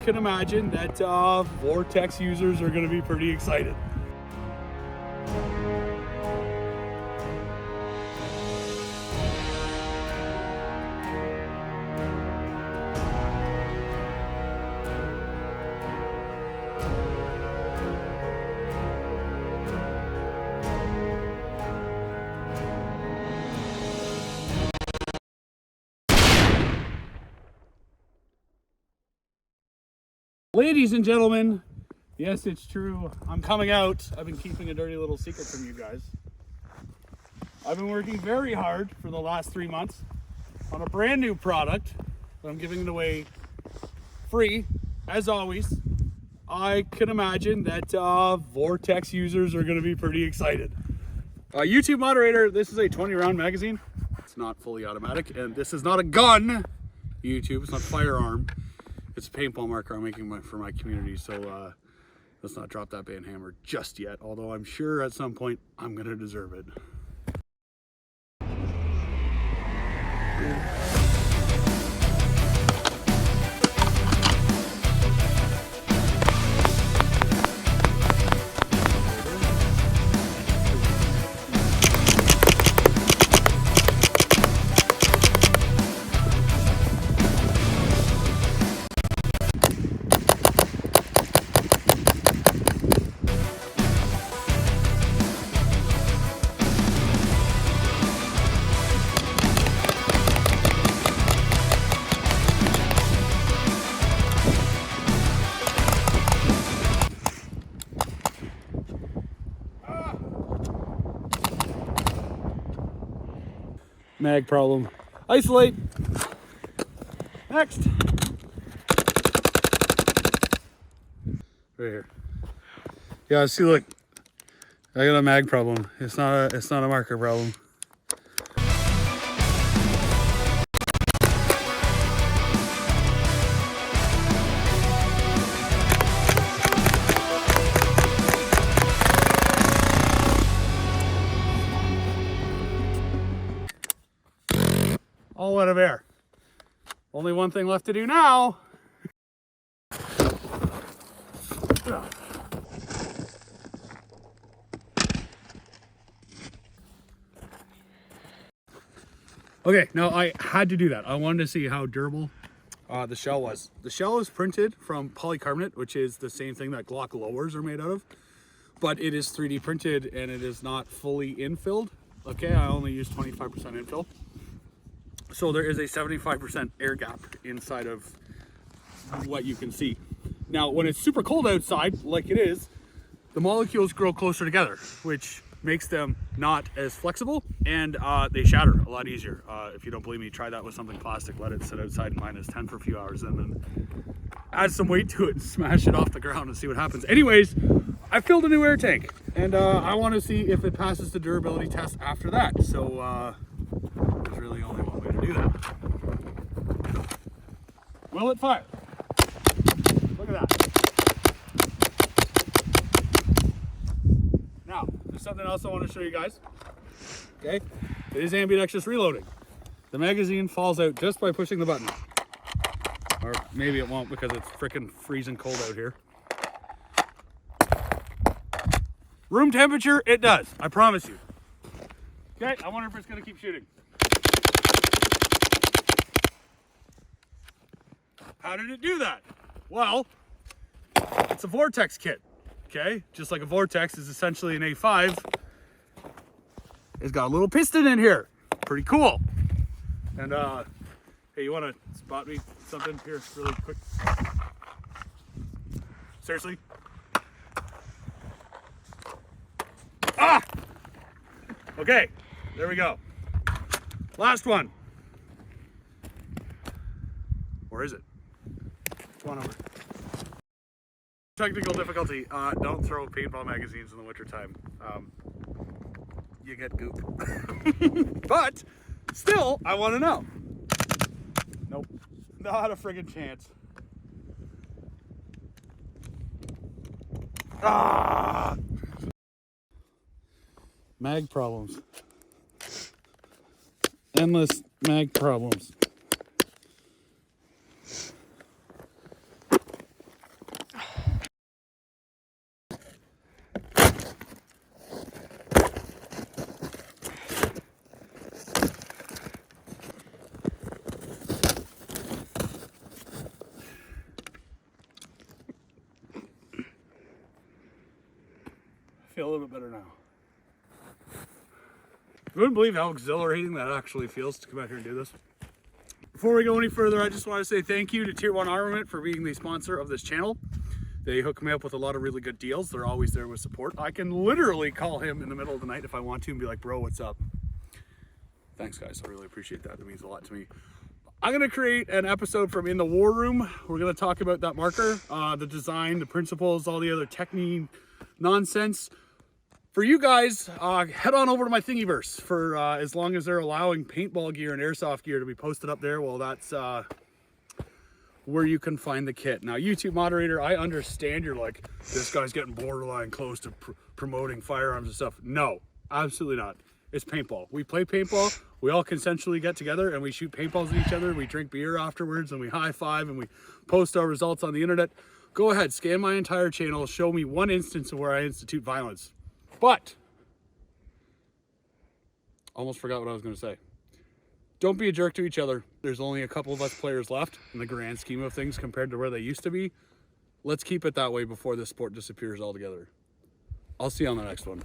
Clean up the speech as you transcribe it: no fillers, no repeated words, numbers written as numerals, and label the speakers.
Speaker 1: can imagine that Vortex users are going to be pretty excited. Ladies and gentlemen, yes, it's true. I'm coming out. I've been keeping a dirty little secret from you guys. I've been working very hard for the last 3 months on a brand new product that I'm giving it away free. As always, I can imagine that Vortex users are going to be pretty excited. YouTube moderator, this is a 20-round magazine. It's not fully automatic, and this is not a gun, YouTube. It's not a firearm. It's a paintball marker I'm making for my community, so let's not drop that band hammer just yet, although I'm sure at some point I'm going to deserve it. Mag problem. Isolate. Next. Right here. Yeah, see, look. I got a mag problem. It's not a marker problem. All out of air. Only one thing left to do now. Okay, now I had to do that. I wanted to see how durable the shell was. The shell is printed from polycarbonate, which is the same thing that Glock lowers are made out of, but it is 3D printed and it is not fully infilled. Okay, I only use 25% infill. So there is a 75% air gap inside of what you can see. Now, when it's super cold outside, like it is, the molecules grow closer together, which makes them not as flexible, and they shatter a lot easier. If you don't believe me, try that with something plastic. Let it sit outside -10 for a few hours, and then add some weight to it and smash it off the ground and see what happens. Anyways, I filled a new air tank, and I want to see if it passes the durability test after that. So there's really only one way to do that. Will it fire? Look at that. Now, there's something else I want to show you guys. Okay, it is ambidextrous reloading. The magazine falls out just by pushing the button. Or maybe it won't because it's freaking freezing cold out here. Room temperature, it does. I promise you. Okay, I wonder if it's going to keep shooting. How did it do that? Well, it's a Vortex kit. Okay, just like a Vortex is essentially an A5. It's got a little piston in here. Pretty cool. And hey, you want to spot me something here really quick? Seriously? Ah! Okay, there we go. Last one. Or is it? Which one over? Technical difficulty. Don't throw paintball magazines in the wintertime. You get goop. But still, I want to know. Nope. Not a friggin' chance. Ah! Mag problems. Endless mag problems. feel a little bit better now. I wouldn't believe how exhilarating that actually feels to come out here and do this. Before we go any further, I just want to say thank you to Tier 1 Armament for being the sponsor of this channel. They hook me up with a lot of really good deals. They're always there with support. I can literally call him in the middle of the night if I want to and be like, bro, what's up? Thanks, guys. I really appreciate that. It means a lot to me. I'm going to create an episode from In the War Room. We're going to talk about that marker, the design, the principles, all the other technique nonsense. For you guys, head on over to my Thingiverse for as long as they're allowing paintball gear and airsoft gear to be posted up there. Well, that's where you can find the kit. Now, YouTube moderator, I understand you're like, this guy's getting borderline close to promoting firearms and stuff. No, absolutely not. It's paintball. We play paintball. We all consensually get together and we shoot paintballs at each other. We drink beer afterwards and we high five and we post our results on the internet. Go ahead, scan my entire channel. Show me one instance of where I institute violence. But, almost forgot what I was going to say. Don't be a jerk to each other. There's only a couple of us players left in the grand scheme of things compared to where they used to be. Let's keep it that way before this sport disappears altogether. I'll see you on the next one.